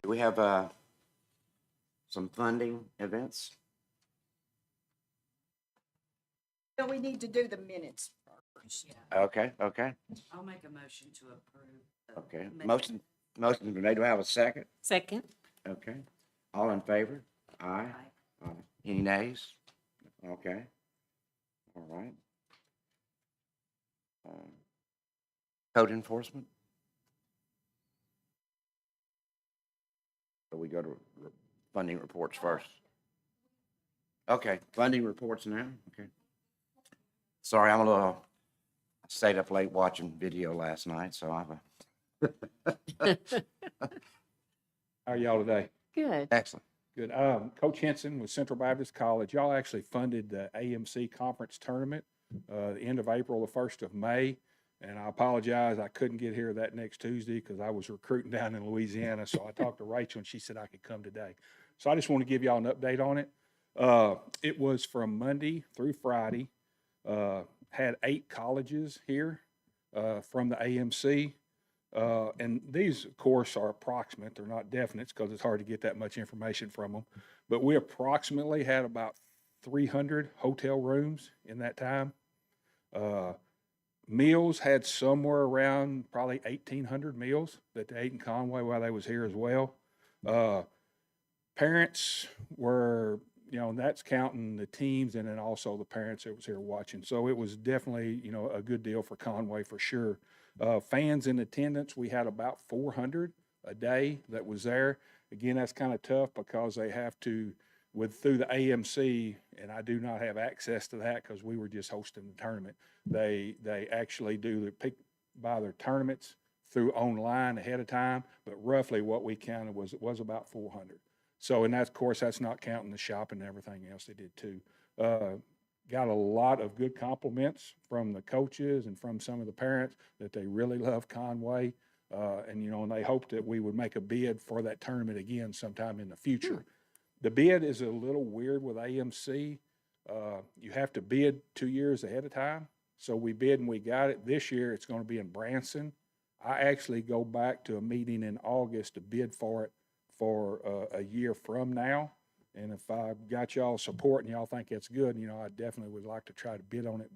Do we have some funding events? No, we need to do the minutes first. Okay, okay, I'll make a motion to approve. the okay. minutes. Motion been made. Do I have a second? Second. Okay. All in favor? Aye. Aye. Aye. Any nays? Okay. All right. Code enforcement? So we go to funding reports first. Okay, funding reports now, okay. Sorry, I stayed up late watching video last night, so I'm How are y'all today? Good. excellent. Good. Coach Henson with Central Baptist College, y'all actually funded the AMC conference tournament, the end of April, the 1st of May. And I apologize, I couldn't get here that next Tuesday because I was recruiting down in Louisiana. So I talked to Rachel and she said I could come today. So I just want to give y'all an update on it. It was from Monday through Friday. Had 8 colleges here from the AMC. And these, of course, are approximate. They're not definite because it's hard to get that much information from them. But we approximately had about 300 hotel rooms in that time. Meals had somewhere around probably 1,800 meals that they ate in Conway while they was here as well. Parents were, and that's counting the teams and then also the parents that was here watching. So it was definitely, a good deal for Conway for sure. Fans in attendance, we had about 400 a day that was there. Again, that's kind of tough because they have to, through the AMC, and I do not have access to that because we were just hosting the tournament. They actually do buy their tournaments through online ahead of time, but roughly what we counted was about 400. So, and that's, of course, that's not counting the shopping and everything else they did too. Got a lot of good compliments from the coaches and from some of the parents that they really love Conway. And they hoped that we would make a bid for that tournament again sometime in the future. The bid is a little weird with AMC. You have to bid 2 years ahead of time. So we bid and we got it. This year it's going to be in Branson. I actually go back to a meeting in August to bid for it for a year from now. And if I got y'all support and y'all think it's good, I definitely would like to try to bid on it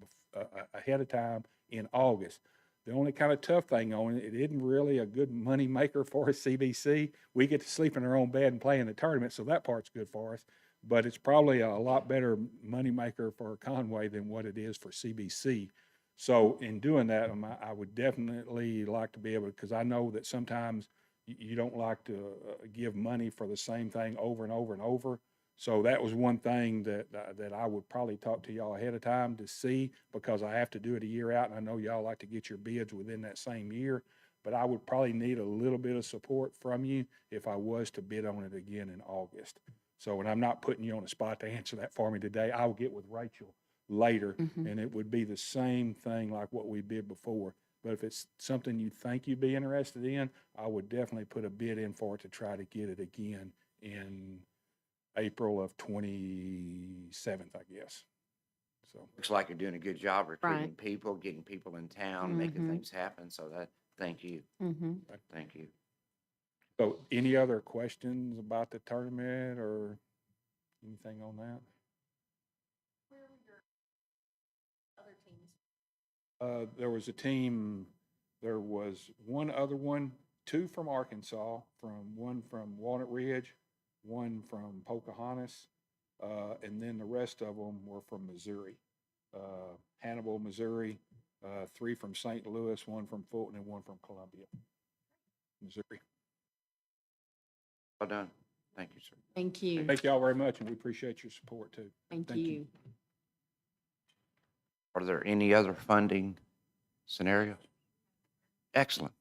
ahead of time in August. The only kind of tough thing on it, it isn't really a good money maker for us, CBC. We get to sleep in our own bed and play in the tournament, so that part's good for us. But it's probably a lot better money maker for Conway than what it is for CBC. So in doing that, I would definitely like to be able to, because I know that sometimes you don't like to give money for the same thing over and over and over. So that was one thing that I would probably talk to y'all ahead of time to see, because I have to do it a year out, and I know y'all like to get your bids within that same year. But I would probably need a little bit of support from you if I was to bid on it again in August. So, and I'm not putting you on the spot to answer that for me today. I'll get with Rachel later, and it would be the same thing like what we bid before. But if it's something you think you'd be interested in, I would definitely put a bid in for it to try to get it again in April of 27th, I guess. So Looks like you're doing a good job recruiting Right. people, getting people in town, making things happen. So thank you. Thank you. So any other questions about the tournament or anything on that? Where were your other teams? There was a team, there was one other one, 2 from Arkansas, one from Walnut Ridge, one from Pocahontas, and then the rest of them were from Missouri. Hannibal, Missouri, 3 from St. Louis, 1 from Fulton, and 1 from Columbia, Missouri. Well done. Thank you, sir. Thank you. Thank y'all very much, and we appreciate your support too. Thank Thank you. you. Are there any other funding scenarios? Excellent.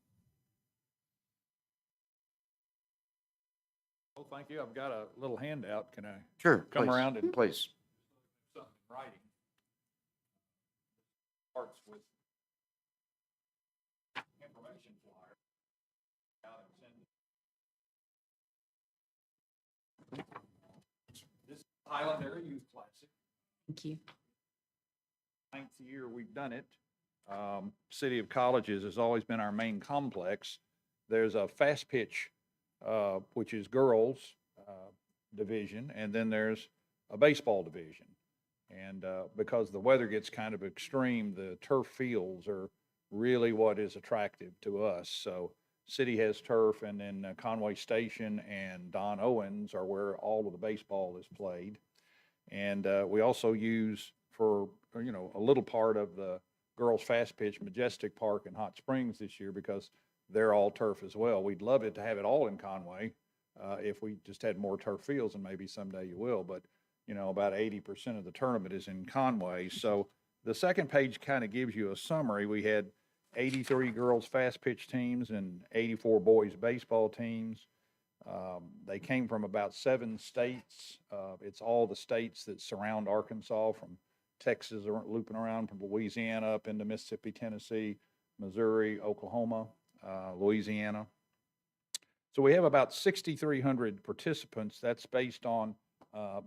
Well, thank you. I've got a little handout. Can I Sure. come please. around and Please. something in writing? Starts with information flyer. Out and send it. This is Highland Area Youth Classic. Thank you. 9th year we've done it. City of Colleges has always been our main complex. There's a fast pitch which is girls division, and then there's a baseball division. And because the weather gets kind of extreme, the turf fields are really what is attractive to us. So city has turf, and then Conway Station and Don Owens are where all of the baseball is played. And we also use for, a little part of the girls fast pitch Majestic Park in Hot Springs this year because they're all turf as well. We'd love it to have it all in Conway if we just had more turf fields, and maybe someday you will. But, about 80% of the tournament is in Conway. So the second page kind of gives you a summary. We had 83 girls fast pitch teams and 84 boys baseball teams. They came from about 7 states. It's all the states that surround Arkansas, from Texas, looping around from Louisiana up into Mississippi, Tennessee, Missouri, Oklahoma, Louisiana. So we have about 6,300 participants. That's based on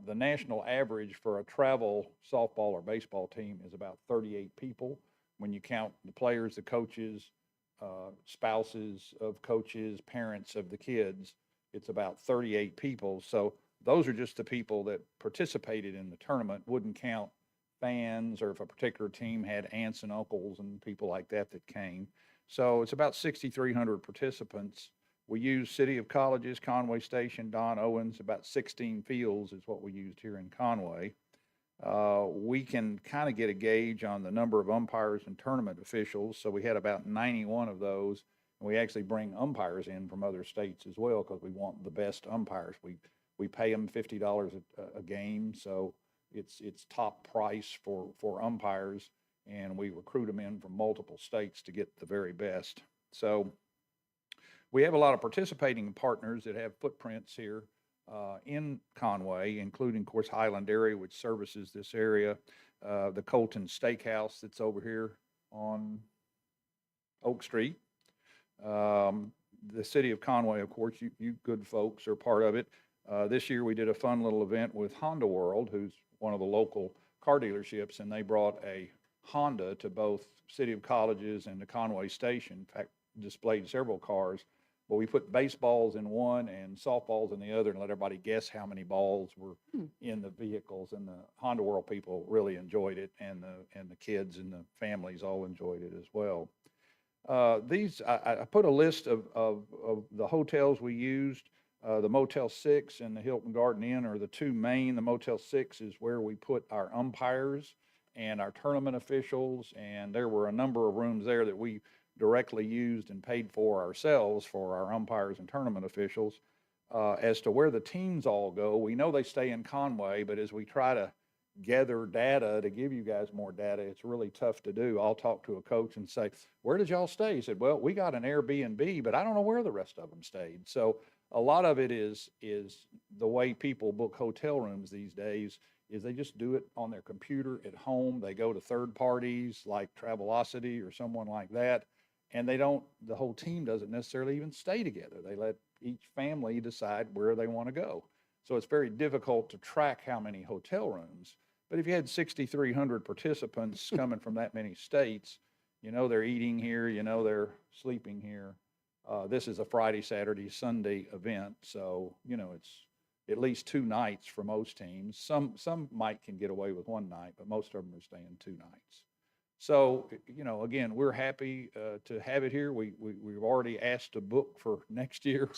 the national average for a travel softball or baseball team is about 38 people. When you count the players, the coaches, spouses of coaches, parents of the kids, it's about 38 people. So those are just the people that participated in the tournament. Wouldn't count fans, or if a particular team had aunts and uncles and people like that that came. So it's about 6,300 participants. We use City of Colleges, Conway Station, Don Owens, about 16 fields is what we used here in Conway. We can kind of get a gauge on the number of umpires and tournament officials. So we had about 91 of those. And we actually bring umpires in from other states as well because we want the best umpires. We pay them $50 a game, so it's top price for umpires, and we recruit them in from multiple states to get the very best. So we have a lot of participating partners that have footprints here in Conway, including, of course, Highland Area, which services this area, the Colton Steakhouse that's over here on Oak Street. The city of Conway, of course, you good folks are part of it. This year we did a fun little event with Honda World, who's one of the local car dealerships, and they brought a Honda to both City of Colleges and the Conway Station. In fact, displayed several cars, but we put baseballs in one and softballs in the other and let everybody guess how many balls were in the vehicles. And the Honda World people really enjoyed it, and the kids and the families all enjoyed it as well. I put a list of the hotels we used. The Motel 6 and the Hilton Garden Inn are the two main. The Motel 6 is where we put our umpires and our tournament officials, and there were a number of rooms there that we directly used and paid for ourselves for our umpires and tournament officials. As to where the teams all go, we know they stay in Conway, but as we try to gather data to give you guys more data, it's really tough to do. I'll talk to a coach and say, where did y'all stay? He said, well, we got an Airbnb, but I don't know where the rest of them stayed. So a lot of it is the way people book hotel rooms these days is they just do it on their computer at home. They go to third parties like Travelocity or someone like that, and the whole team doesn't necessarily even stay together. They let each family decide where they want to go. So it's very difficult to track how many hotel rooms. But if you had 6,300 participants coming from that many states, they're eating here, they're sleeping here. This is a Friday, Saturday, Sunday event, so it's at least 2 nights for most teams. Some can get away with 1 night, but most of them are staying 2 nights. So again, we're happy to have it here. We've already asked to book for next year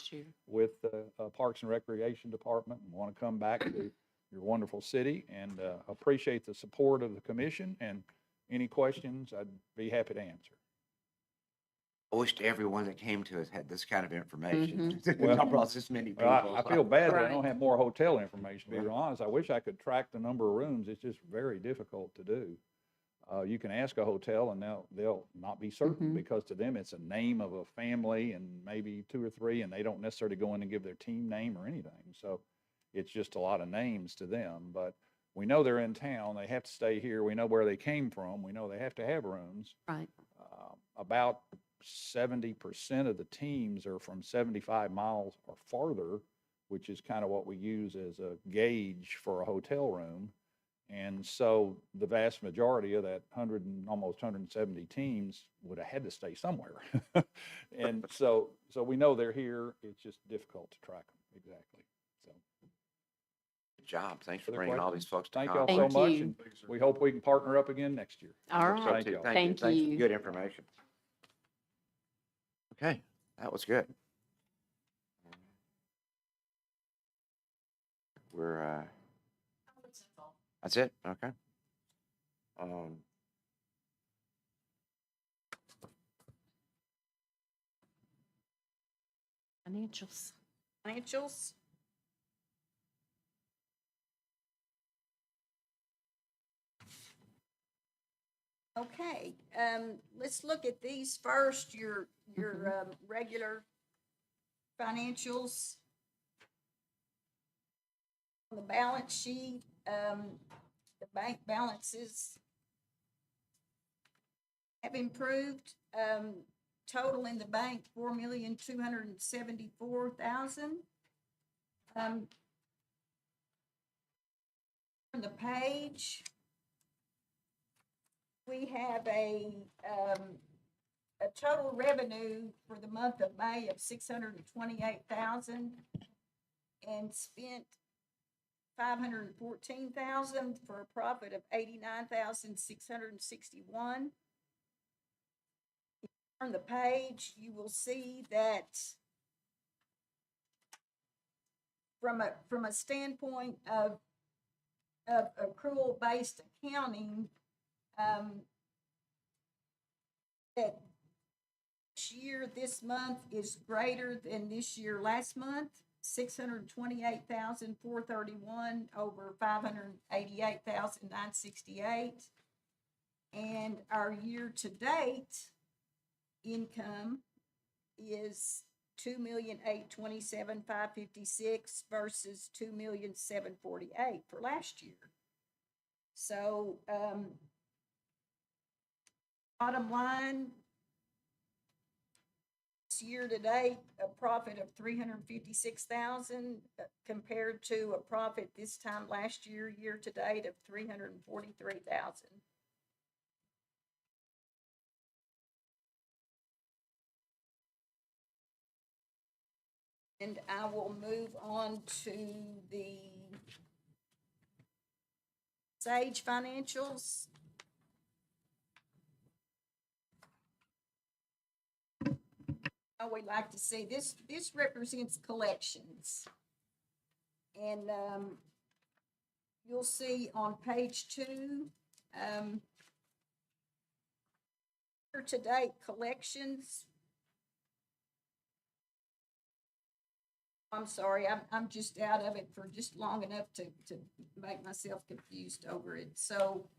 with the Parks and Recreation Department, and want to come back to your wonderful city, and appreciate the support of the commission. And any questions, I'd be happy to answer. I wish everyone that came to us had this kind of information. Well, Y'all brought this many people. Well, I feel bad that I don't Right. have more hotel information, to be real honest. I wish I could track the number of rooms. It's just very difficult to do. You can ask a hotel and they'll not be certain because to them it's a name of a family and maybe 2 or 3, and they don't necessarily go in and give their team name or anything. So it's just a lot of names to them. But we know they're in town. They have to stay here. We know where they came from. We know they have to have rooms. Right. About 70% of the teams are from 75 miles or farther, which is kind of what we use as a gauge for a hotel room. And so the vast majority of that 100 and almost 170 teams would have had to stay somewhere. And so we know they're here. It's just difficult to track them. Exactly. So Good job. Thanks for Other bringing all these folks to thank y'all Conway. so Thank much. you. And we hope we can partner up again next year. All Hope so, right. too. y'all. Thank Thanks for you. good information. Okay, that was good. We're, that's it? Okay. Financials. Financials? Okay, let's look at these first, your regular financials. On the balance sheet, the bank balances have improved. Total in the bank, 4,274,000. On the page, we have a total revenue for the month of May of 628,000 and spent 514,000 for a profit of 89,661. On the page, you will see that from a standpoint of accrual-based accounting, that this month is greater than this year last month, 628,431 over 588,968. And our year-to-date income is 2,827,556 versus 2,748 for last year. So, bottom line, this year to date, a profit of 356,000 compared to a profit this time last year, year to date of 343,000. And I will move on to the Sage financials. We like to see this. This represents collections, and you'll see on page 2, year-to-date collections. I'm sorry, I'm just out of it for just long enough to make myself confused over it. So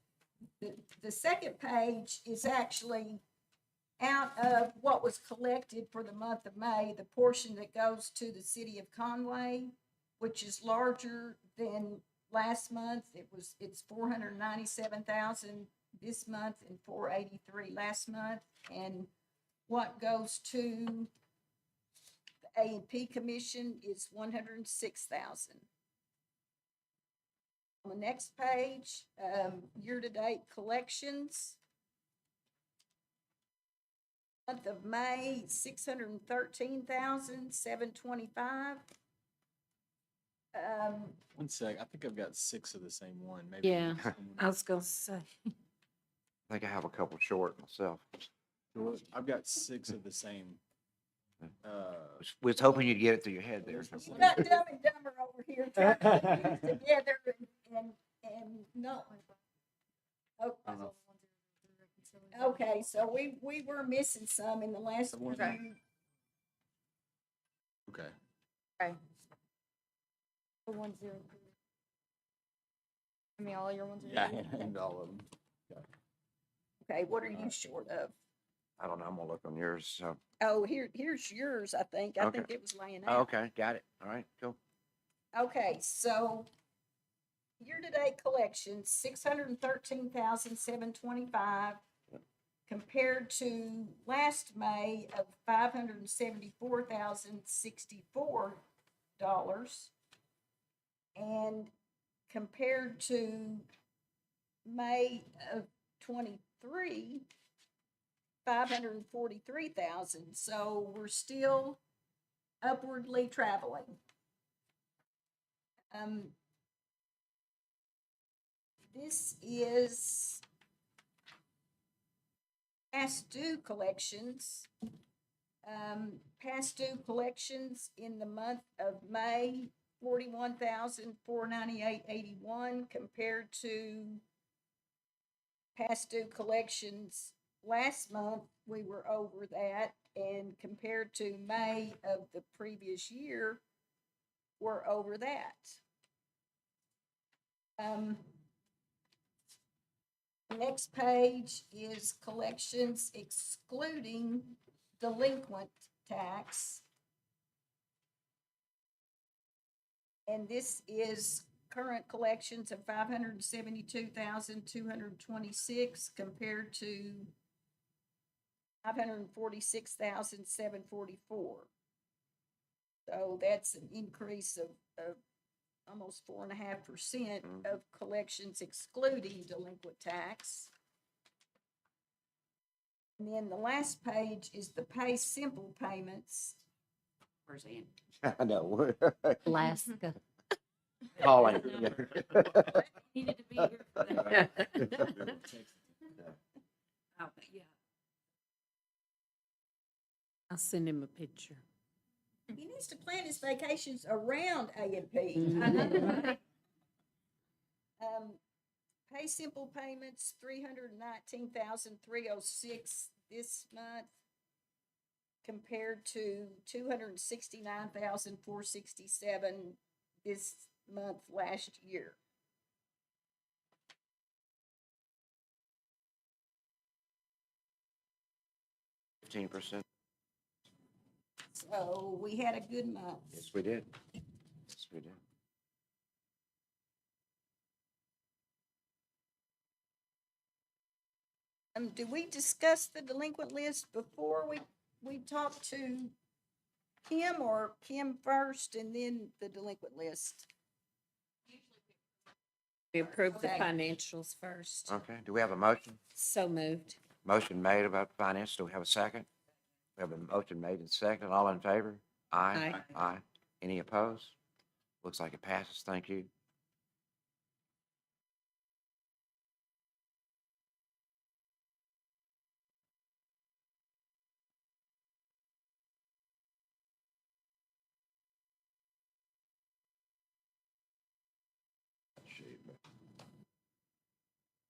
the second page is actually out of what was collected for the month of May, the portion that goes to the city of Conway, which is larger than last month. It's 497,000 this month and 483 last month. And what goes to the A&P Commission is 106,000. On the next page, year-to-date collections. Month of May, 613,725. 1 sec, I think I've got 6 of the same one, maybe. Yeah, I was gonna say. I think I have a couple short myself. I've got 6 of the same. Was hoping you'd get it through your head there. You got Dumb and Dumber over here trying to put these together and not. Oh, okay, so we were missing some in the last few. Okay. Okay. The 103. I mean, all your ones are. Yeah, and all of them. Okay, what are you short of? I don't know, I'm gonna look on yours, so, Oh, here's yours, I think. I think it was laying oh, out. okay, got it, all right, cool. Okay, so year-to-date collections, 613,725 compared to last May of $574,064, and compared to May of 23, 543,000. So we're still upwardly traveling. This is past due collections. Past due collections in the month of May, 41,498.81 compared to past due collections last month, we were over that, and compared to May of the previous year, we're over that. The next page is collections excluding delinquent tax. And this is current collections of 572,226 compared to 546,744. So that's an increase of almost 4.5% of collections excluding delinquent tax. And then the last page is the pay simple payments. Where's Ann? I know. Alaska. Calling. Needed to be here for that. Oh, yeah. I'll send him a picture. He needs to plan his vacations around A and P. I know, right? Pay simple payments, 319,306 this month compared to 269,467 this month last year. %. So we had a good month. Yes, we did. Yes, we did. Did we discuss the delinquent list before we talked to Kim, or Kim first and then the delinquent list? We approve the Okay. financials first. Okay, do we have a motion? So moved. Motion made about finance. Do we have a second? We have a motion made and second. All in favor? Aye. Aye. Aye. Any opposed? Looks like it passes. Thank you.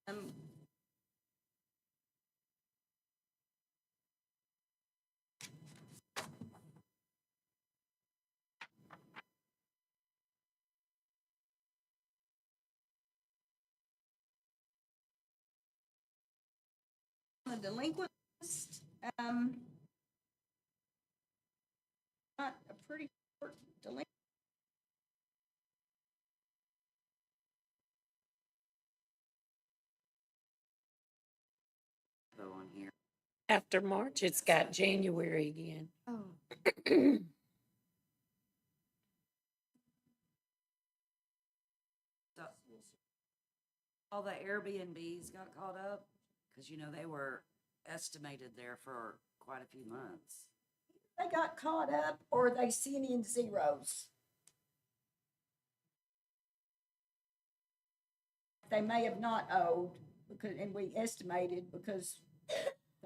Um, The delinquent list, not a pretty short delinquent. Go on here. After March, it's got January again. Oh. So, all the Airbnbs got caught up, because they were estimated there for quite a few months. They got caught up or they sent in zeros. They may have not owed because, and we estimated because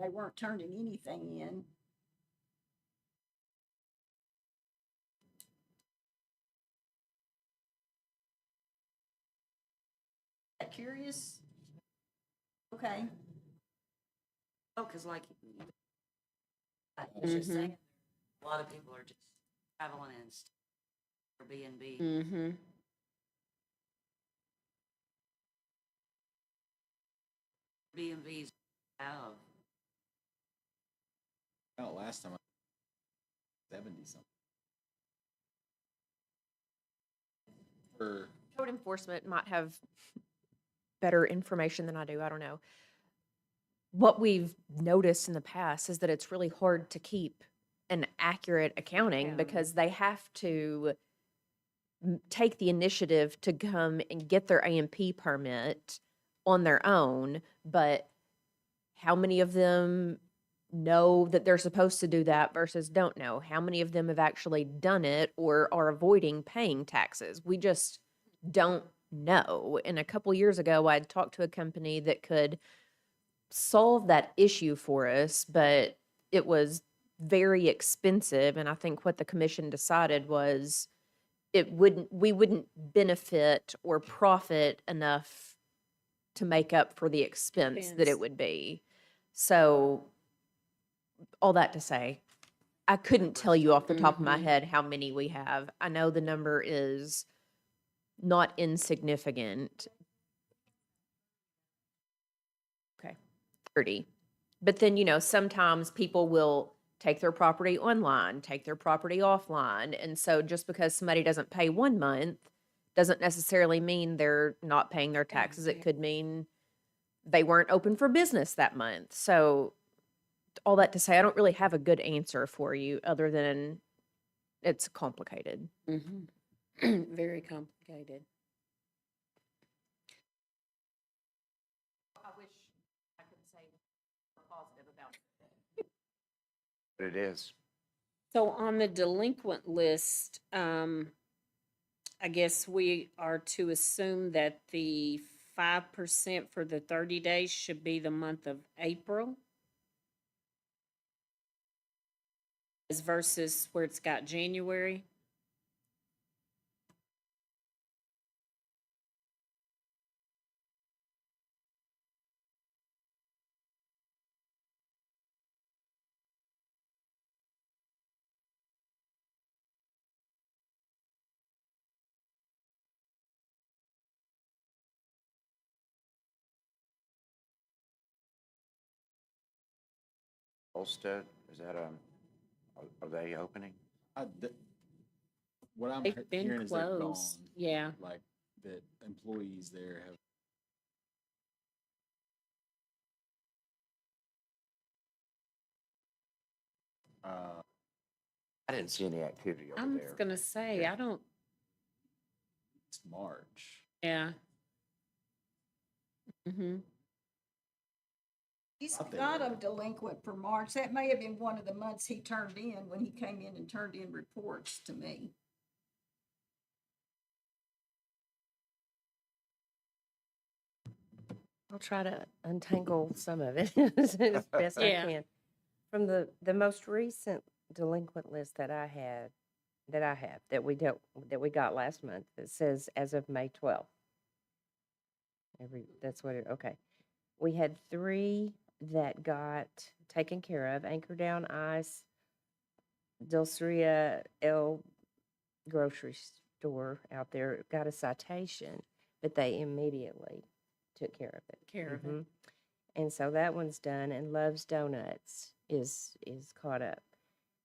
they weren't turning anything in. Curious? Okay. Oh, because I was just Mhm. saying, a lot of people are just traveling in Airbnb. Mm-hmm. Airbnbs have. Oh, last time, 70 something. For Code enforcement might have better information than I do. I don't know. What we've noticed in the past is that it's really hard to keep an accurate accounting Accounting. because they have to take the initiative to come and get their AMP permit on their own, but how many of them know that they're supposed to do that versus don't know? How many of them have actually done it or are avoiding paying taxes? We just don't know. And a couple years ago, I'd talked to a company that could solve that issue for us, but it was very expensive. And I think what the commission decided was we wouldn't benefit or profit enough to make up for the expense that it Expense. would be. So all that to say, I couldn't tell you off the top of my Mhm. head how many we have. I know the number is not insignificant. Okay, 30. But then, sometimes people will take their property online, take their property offline. And so just because somebody doesn't pay 1 month doesn't necessarily mean they're not paying their taxes. It could mean they weren't open for business that month. So all that to say, I don't really have a good answer for you other than it's complicated. Mhm. Very complicated. I wish I could say positive about But it is. So on the delinquent list, I guess we are to assume that the 5% for the 30 days should be the month of April as versus where it's got January. Olsted, is that, are they opening? What I'm They've been hearing is they're gone. closed. Yeah. Like, that employees there have. I didn't see any activity over I'm there. just gonna say, Yeah. I don't, It's March. yeah. Mm-hmm. He's Out there. got them delinquent for March. That may have been one of the months he turned in when he came in and turned in reports to me. I'll try to untangle some of it as best I Yeah. can. From the most recent delinquent list that I had, that we got last month, it says as of May 12th. That's what it, okay. We had 3 that got taken care of, Anchor Down Ice, Dulceria L grocery store out there got a citation, but they immediately took care of it. Care of it. Mhm. And so that one's done, and Love's Donuts is caught up.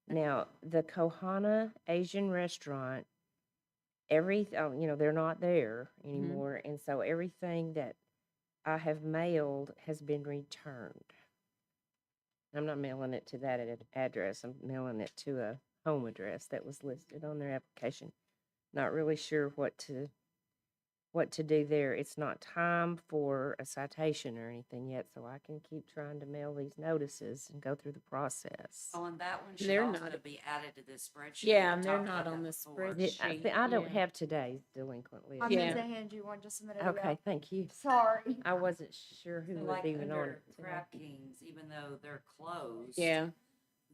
Now, the Kohana Asian restaurant, they're not there anymore, and so everything that I have mailed has been returned. I'm not mailing it to that address. I'm mailing it to a home address that was listed on their application. Not really sure what to do there. It's not time for a citation or anything yet, so I can keep trying to mail these notices and go through the process. Oh, and that one should They're also not- be added to this spreadsheet. Yeah, We and they're talked not about on that the before. spreadsheet. I don't Yeah. have today's delinquent list. I Yeah. meant to hand you one just a minute Okay, ago. thank you. Sorry. I wasn't sure who So was like even on under it today. Crab Kings, even though they're closed. Yeah.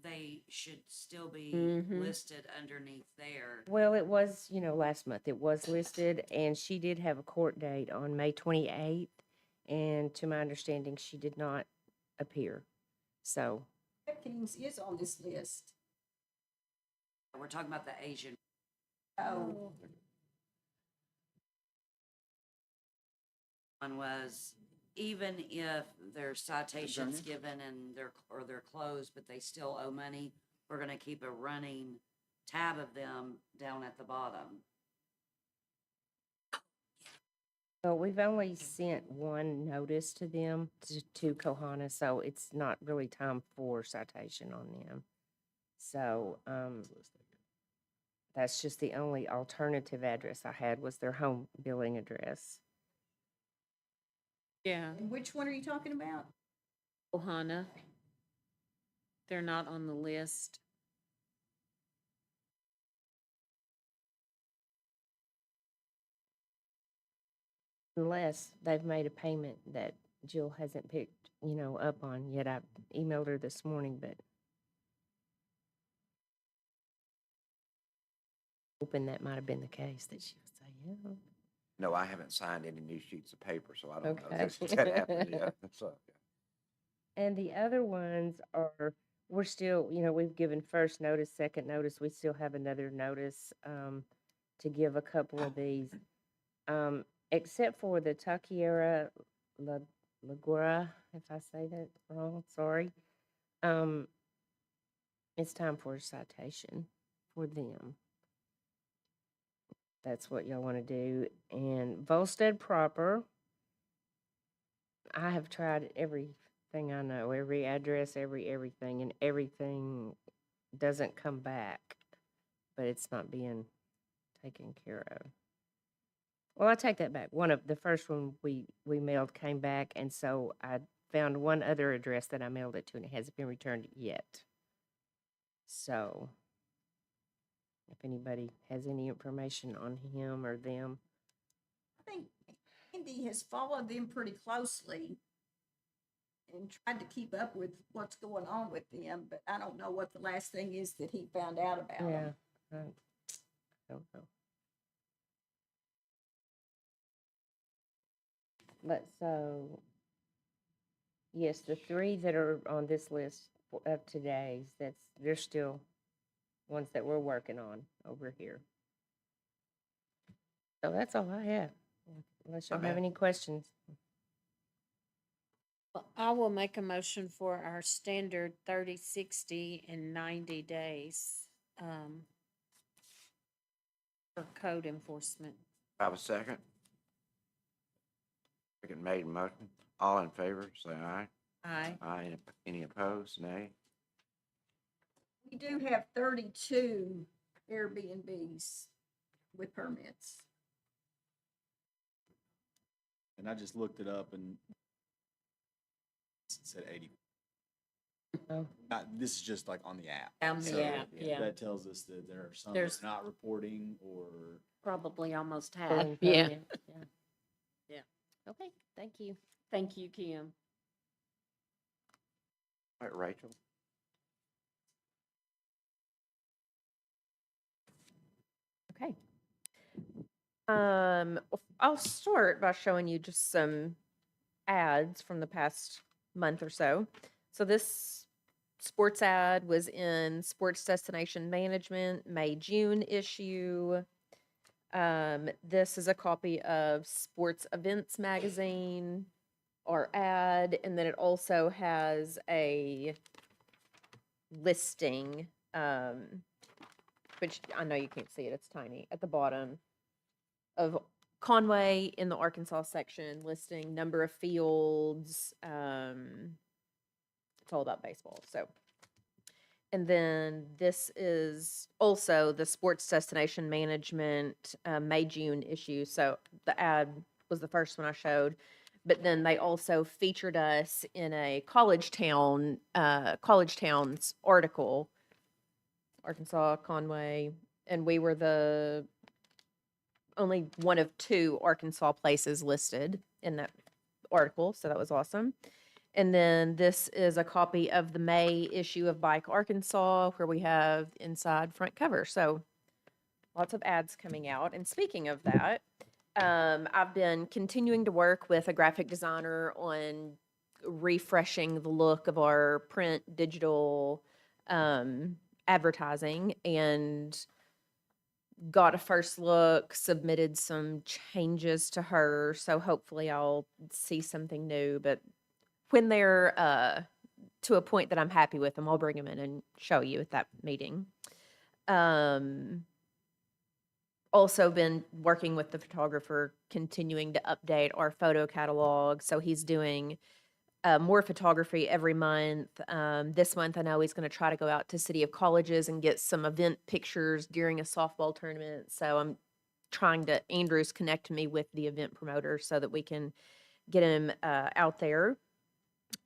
They should still be Mhm. listed underneath there. Well, it was, last month, it was listed, and she did have a court date on May 28th, and to my understanding, she did not appear. So, Kings is on this list. We're talking about the Asian. Oh, One was, even if there's citations given and they're closed, but they still owe money, we're gonna keep a running tab of them down at the bottom. well, we've only sent one notice to them, to Kohana, so it's not really time for citation on them. So, that's just the only alternative address I had was their home billing address. Yeah, And which one are you talking about? Ohana. They're not on the list. Unless they've made a payment that Jill hasn't picked, up on yet. I emailed her this morning, but hoping that might have been the case, that she would say, yeah. No, I haven't signed any new sheets of paper, so I don't know Okay. if that happened yet. So, And the other ones are, we're still, we've given first notice, second notice. We still have another notice to give a couple of these. Except for the Taquiera Lagura, if I say that wrong, sorry. It's time for a citation for them. That's what y'all want to do. And Volstead proper, I have tried everything I know, every address, everything, and everything doesn't come back, but it's not being taken care of. Well, I take that back. The first one we mailed came back, and so I found one other address that I mailed it to, and it hasn't been returned yet. So, if anybody has any information on him or them. I think Andy has followed them pretty closely and tried to keep up with what's going on with them, but I don't know what the last thing is that he found out about them. I don't know. But so, yes, the three that are on this list of today's, they're still ones that we're working on over here. So that's all I have, unless y'all have Okay. any questions. Well, I will make a motion for our standard 30, 60, and 90 days for code enforcement. I have a second. Second made motion. All in favor, say aye. Aye. Aye. Any opposed? Nay. We do have 32 Airbnbs with permits. And I just looked it up and it said 80. Oh. This is just like on the app. On the So, app, yeah. That tells us that there are some There's- that are not reporting or. Probably almost half. Pulling Yeah. permits, yeah. Yeah. Okay, thank you. Thank you, Kim. All right, Rachel. Okay. I'll start by showing you just some ads from the past month or so. So this sports ad was in Sports Destination Management, May, June issue. This is a copy of Sports Events Magazine, our ad, and then it also has a listing, which I know you can't see it, it's tiny, at the bottom, of Conway in the Arkansas section, listing number of fields. It's all about baseball, so. And then this is also the Sports Destination Management May, June issue. So the ad was the first one I showed. But then they also featured us in a College Towns article, Arkansas, Conway, and we were the only one of 2 Arkansas places listed in that article, so that was awesome. And then this is a copy of the May issue of Bike Arkansas, where we have inside front cover. So lots of ads coming out. And speaking of that, I've been continuing to work with a graphic designer on refreshing the look of our print digital advertising, and got a first look, submitted some changes to her. So hopefully I'll see something new. But when they're to a point that I'm happy with them, I'll bring them in and show you at that meeting. Also been working with the photographer, continuing to update our photo catalog. So he's doing more photography every month. This month, I know he's going to try to go out to City of Colleges and get some event pictures during a softball tournament. So I'm trying to, Andrew's connect me with the event promoter so that we can get him out there.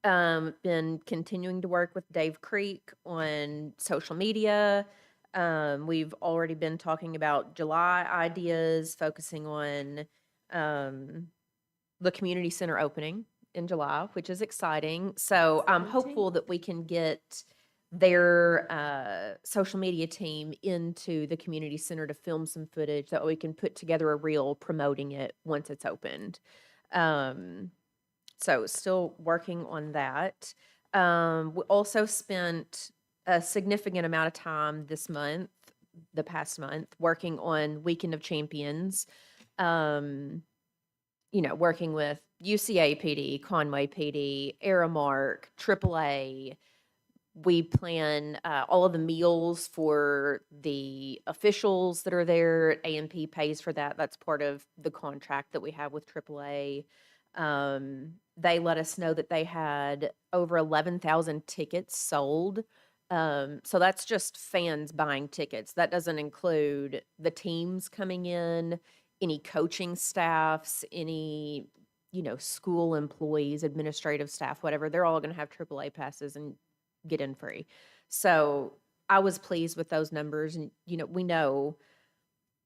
Been continuing to work with Dave Creek on social media. We've already been talking about July ideas, focusing on the community center opening in July, which is exciting. So I'm hopeful that we can get their social media team into the community center to film some footage that we can put together a reel promoting it once it's opened. So still working on that. We also spent a significant amount of time the past month, working on Weekend of Champions. Working with UCA PD, Conway PD, Aramark, AAA. We plan all of the meals for the officials that are there. AMP pays for that. That's part of the contract that we have with AAA. They let us know that they had over 11,000 tickets sold. So that's just fans buying tickets. That doesn't include the teams coming in, any coaching staffs, any, school employees, administrative staff, whatever. They're all going to have AAA passes and get in free. So I was pleased with those numbers. And, we know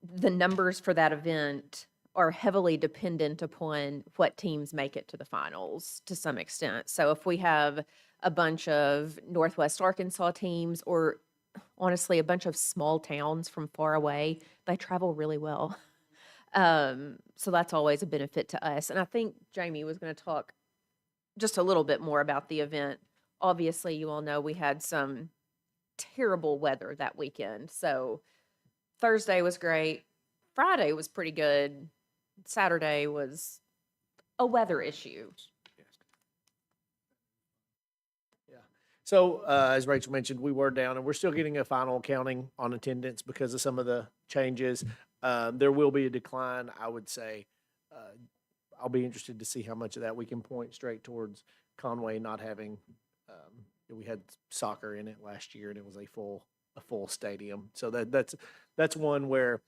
the numbers for that event are heavily dependent upon what teams make it to the finals to some extent. So if we have a bunch of Northwest Arkansas teams, or honestly, a bunch of small towns from far away, they travel really well. So that's always a benefit to us. And I think Jamie was going to talk just a little bit more about the event. Obviously, you all know we had some terrible weather that weekend. So Thursday was great. Friday was pretty good. Saturday was a weather issue. So, as Rachel mentioned, we were down, and we're still getting a final accounting on attendance because of some of the changes. There will be a decline, I would say. I'll be interested to see how much of that we can point straight towards Conway not having. We had soccer in it last year, and it was a full stadium. So that's one where,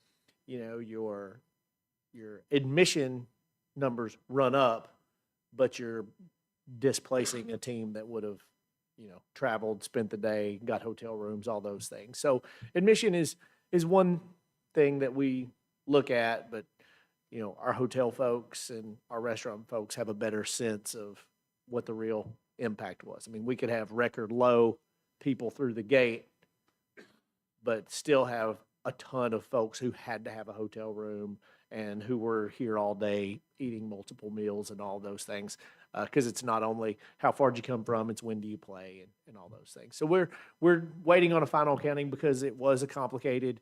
your admission numbers run up, but you're displacing a team that would have, traveled, spent the day, got hotel rooms, all those things. So admission is one thing that we look at, but our hotel folks and our restaurant folks have a better sense of what the real impact was. I mean, we could have record low people through the gate, but still have a ton of folks who had to have a hotel room and who were here all day eating multiple meals and all those things. Because it's not only how far did you come from, it's when do you play and all those things. So we're waiting on a final accounting because it was a complicated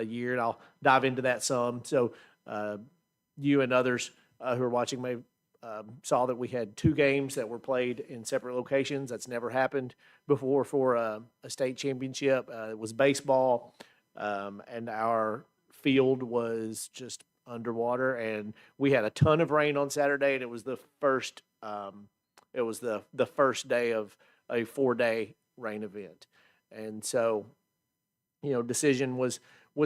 year, and I'll dive into that some. So you and others who are watching may saw that we had 2 games that were played in separate locations. That's never happened before for a state championship. It was baseball, and our field was just underwater, and we had a ton of rain on Saturday, and it was the first day of a 4-day rain event. And so, decision was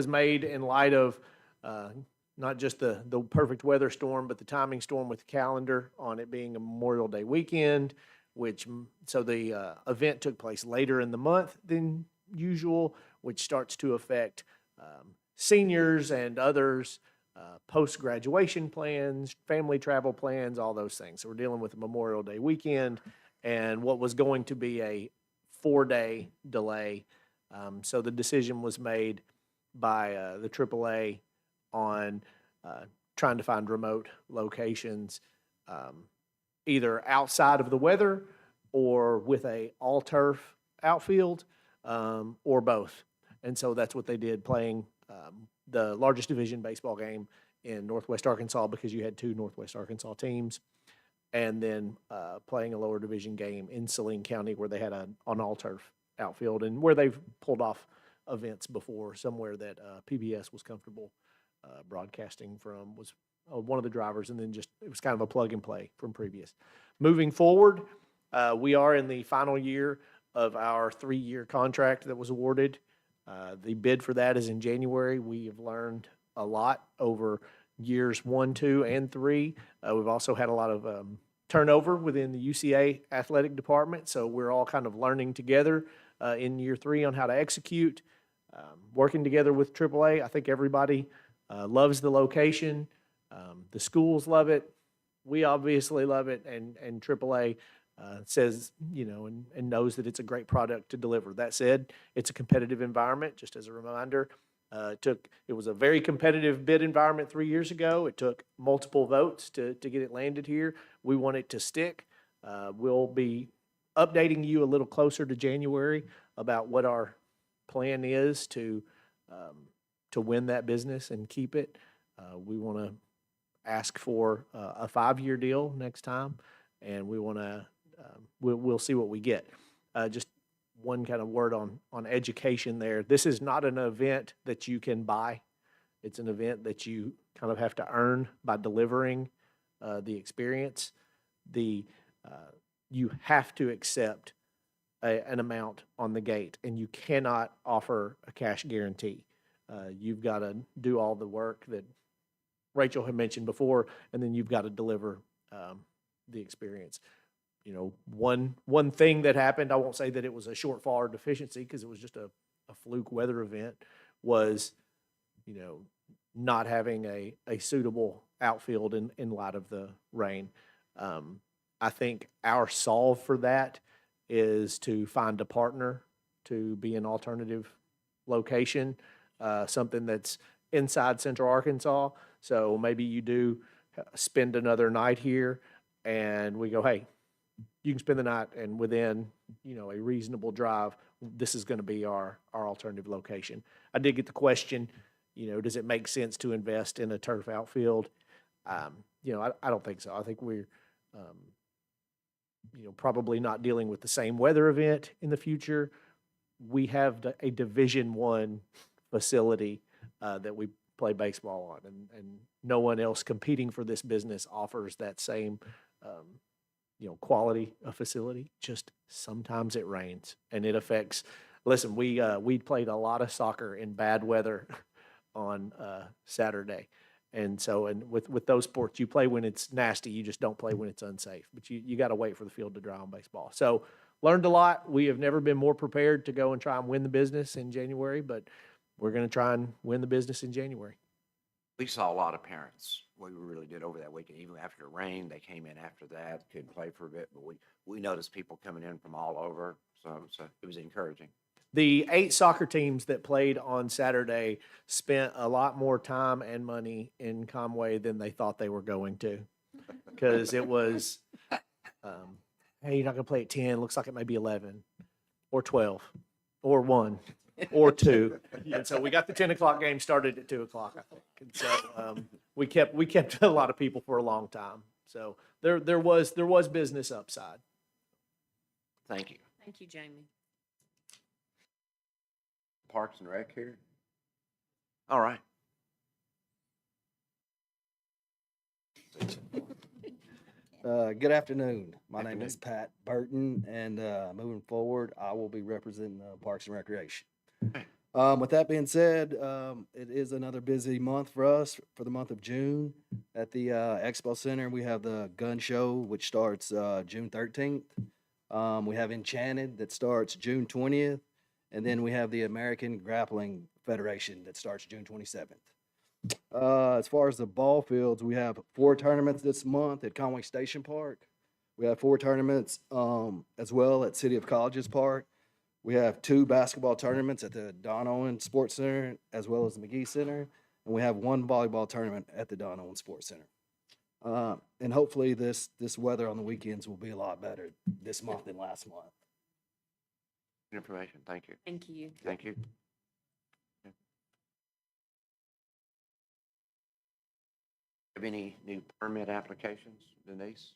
made in light of not just the perfect weather storm, but the timing storm with the calendar on it being a Memorial Day weekend, so the event took place later in the month than usual, which starts to affect seniors and others, post-graduation plans, family travel plans, all those things. So we're dealing with a Memorial Day weekend and what was going to be a 4-day delay. So the decision was made by the AAA on trying to find remote locations, either outside of the weather or with a all-turf outfield, or both. And so that's what they did, playing the largest division baseball game in Northwest Arkansas, because you had 2 Northwest Arkansas teams, and then playing a lower division game in Saline County where they had an all-turf outfield and where they've pulled off events before, somewhere that PBS was comfortable broadcasting from, was one of the drivers, and then it was kind of a plug and play from previous. Moving forward, we are in the final year of our 3-year contract that was awarded. The bid for that is in January. We have learned a lot over years 1, 2, and 3. We've also had a lot of turnover within the UCA athletic department, so we're all kind of learning together in year 3 on how to execute, working together with AAA. I think everybody loves the location. The schools love it. We obviously love it, and AAA says, and knows that it's a great product to deliver. That said, it's a competitive environment, just as a reminder. It was a very competitive bid environment 3 years ago. It took multiple votes to get it landed here. We want it to stick. We'll be updating you a little closer to January about what our plan is to win that business and keep it. We want to ask for a 5-year deal next time, and we want to we'll see what we get. Just one kind of word on education there. This is not an event that you can buy. It's an event that you kind of have to earn by delivering the experience. You have to accept an amount on the gate, and you cannot offer a cash guarantee. You've got to do all the work that Rachel had mentioned before, and then you've got to deliver the experience. One thing that happened, I won't say that it was a shortfall or deficiency because it was just a fluke weather event, was, not having a suitable outfield in light of the rain. I think our solve for that is to find a partner to be an alternative location, something that's inside Central Arkansas. So maybe you do spend another night here and we go, hey, you can spend the night, and within, a reasonable drive, this is going to be our alternative location. I did get the question, does it make sense to invest in a turf outfield? I don't think so. I think we're, probably not dealing with the same weather event in the future. We have a Division I facility that we play baseball on, and no one else competing for this business offers that same quality of facility. Just sometimes it rains and it affects. Listen, we played a lot of soccer in bad weather on Saturday, and with those sports, you play when it's nasty. You just don't play when it's unsafe. But you got to wait for the field to dry on baseball. So learned a lot. We have never been more prepared to go and try and win the business in January, but we're going to try and win the business in January. We saw a lot of parents. We really did over that weekend. Even after the rain, they came in after that, couldn't play for a bit, but we noticed people coming in from all over. So it was encouraging. The 8 soccer teams that played on Saturday spent a lot more time and money in Conway than they thought they were going to, because it was, hey, you're not going to play at 10. Looks like it may be 11 or 12 or 1 or 2. And so we got the 10 o'clock game started at 2 o'clock, I think. And so we kept a lot of people for a long time. So there was business upside. Thank you. Thank you, Jamie. Parks and Rec here? All right. Good afternoon. My name Afternoon. is Pat Burton, and moving forward, I will be representing Parks and Recreation. With that being said, it is another busy month for us for the month of June. At the Expo Center, we have the gun show, which starts June 13th. We have Enchanted that starts June 20th. And then we have the American Grappling Federation that starts June 27th. As far as the ball fields, we have 4 tournaments this month at Conway Station Park. We have 4 tournaments as well at City of Colleges Park. We have 2 basketball tournaments at the Don Owen Sports Center as well as the McGee Center. And we have 1 volleyball tournament at the Don Owen Sports Center. And hopefully this weather on the weekends will be a lot better this month than last month. Information. Thank you. Thank you. Thank you. Have any new permit applications, Denise?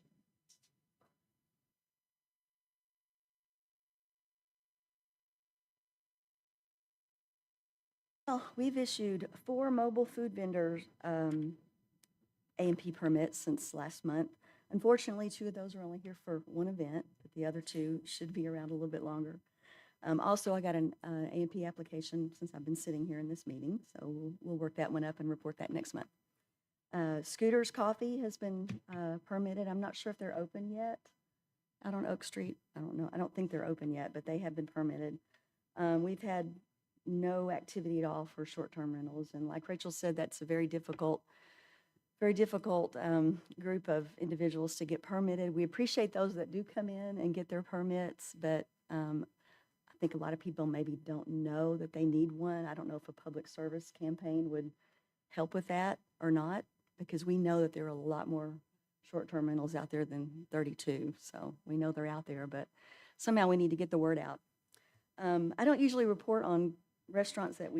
Well, we've issued 4 mobile food vendors A&P permits since last month. Unfortunately, 2 of those are only here for 1 event, but the other 2 should be around a little bit longer. Also, I got an A&P application since I've been sitting here in this meeting, so we'll work that one up and report that next month. Scooters Coffee has been permitted. I'm not sure if they're open yet. Out on Oak Street, I don't know. I don't think they're open yet, but they have been permitted. We've had no activity at all for short-term rentals, and like Rachel said, that's a very difficult group of individuals to get permitted. We appreciate those that do come in and get their permits, but I think a lot of people maybe don't know that they need one. I don't know if a public service campaign would help with that or not, because we know that there are a lot more short-term rentals out there than 32. So we know they're out there, but somehow we need to get the word out. I don't usually report on restaurants that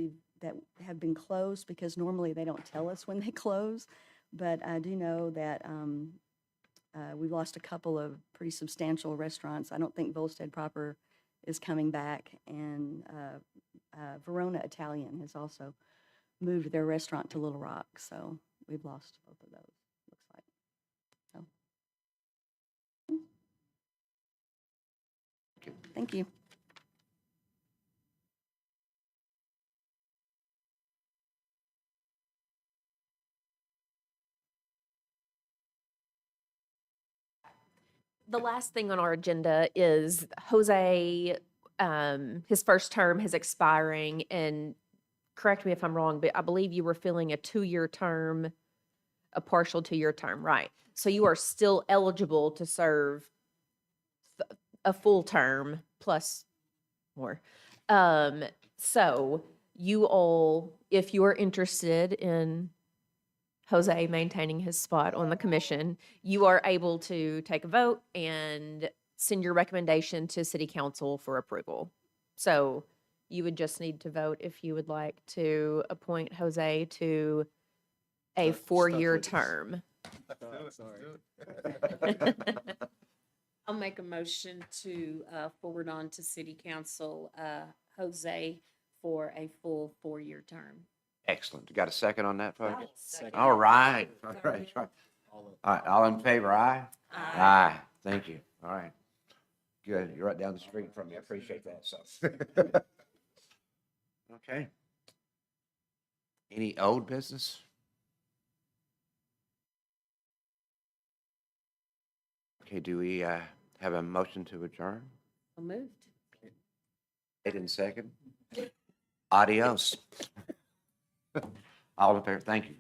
have been closed, because normally they don't tell us when they close. But I do know that we've lost a couple of pretty substantial restaurants. I don't think Volstead proper is coming back, and Verona Italian has also moved their restaurant to Little Rock. So we've lost both of those, looks like. So. Thank you. The last thing on our agenda is Jose, his first term is expiring, and correct me if I'm wrong, but I believe you were filling a 2-year term, a partial 2-year term, right? So you are still eligible to serve a full term plus more. So you all, if you are interested in Jose maintaining his spot on the commission, you are able to take a vote and send your recommendation to city council for approval. So you would just need to vote if you would like to appoint Jose to a Stuck 4-year with us. term. Sorry. I'll make a motion to forward on to city council Jose for a full 4-year term. Excellent. You got a second on that, folks? Second. All right. All right. All right. All in favor, aye? Aye. Thank you. All right. Good. You're right down the street from me. I appreciate that. So. Okay. Any old business? Okay, do we have a motion to adjourn? So moved. Made in second. Adios. All in favor, thank you.